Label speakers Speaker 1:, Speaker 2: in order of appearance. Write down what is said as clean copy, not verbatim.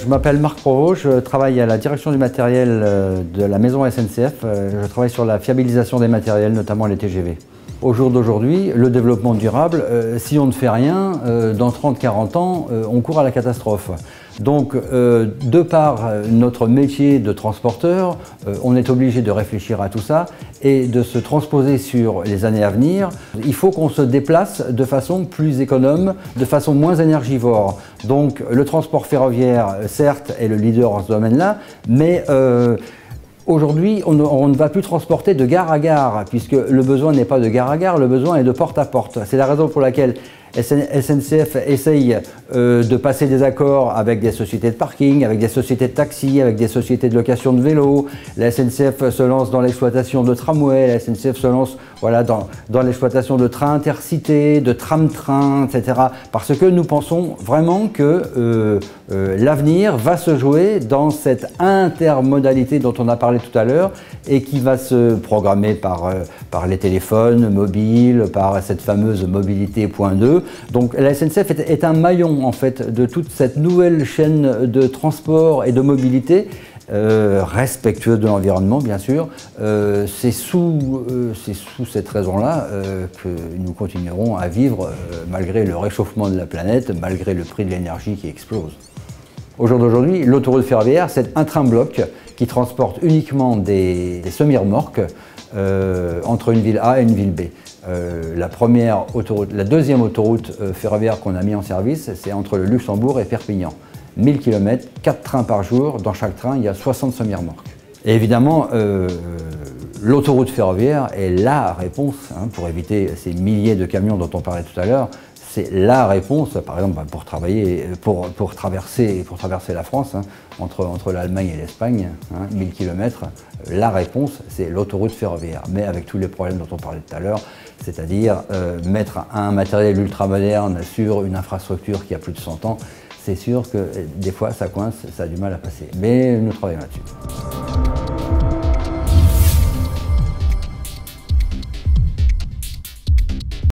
Speaker 1: Je m'appelle Marc Provost, je travaille à la direction du matériel de la maison SNCF. Je travaille sur la fiabilisation des matériels, notamment les TGV. Au jour d'aujourd'hui, le développement durable, si on ne fait rien, dans 30-40 ans, on court à la catastrophe. Donc, de par notre métier de transporteur, on est obligé de réfléchir à tout ça et de se transposer sur les années à venir. Il faut qu'on se déplace de façon plus économe, de façon moins énergivore. Donc, le transport ferroviaire, certes, est le leader en ce domaine-là, mais aujourd'hui, on ne va plus transporter de gare à gare, puisque le besoin n'est pas de gare à gare, le besoin est de porte à porte. C'est la raison pour laquelle SNCF essaye de passer des accords avec des sociétés de parking, avec des sociétés de taxi, avec des sociétés de location de vélos. La SNCF se lance dans l'exploitation de tramways, la SNCF se lance dans l'exploitation de trains intercités, de tram-train, etc. Parce que nous pensons vraiment que l'avenir va se jouer dans cette intermodalité dont on a parlé tout à l'heure et qui va se programmer par les téléphones mobiles, par cette fameuse mobilité point 2. Donc la SNCF est un maillon en fait de toute cette nouvelle chaîne de transport et de mobilité, respectueuse de l'environnement bien sûr. C'est sous cette raison-là que nous continuerons à vivre malgré le réchauffement de la planète, malgré le prix de l'énergie qui explose. Au jour d'aujourd'hui, l'autoroute ferroviaire, c'est un train-bloc qui transporte uniquement des semi-remorques entre une ville A et une ville B. La deuxième autoroute ferroviaire qu'on a mis en service, c'est entre le Luxembourg et Perpignan. 1000 km, 4 trains par jour, dans chaque train il y a 60 semi-remorques. Et évidemment, l'autoroute ferroviaire est la réponse pour éviter ces milliers de camions dont on parlait tout à l'heure. C'est la réponse, par exemple, pour traverser la France, entre l'Allemagne et l'Espagne, 1000 km, la réponse, c'est l'autoroute ferroviaire, mais avec tous les problèmes dont on parlait tout à l'heure, c'est-à-dire mettre un matériel ultramoderne sur une infrastructure qui a plus de 100 ans, c'est sûr que des fois ça coince, ça a du mal à passer. Mais nous travaillons là-dessus.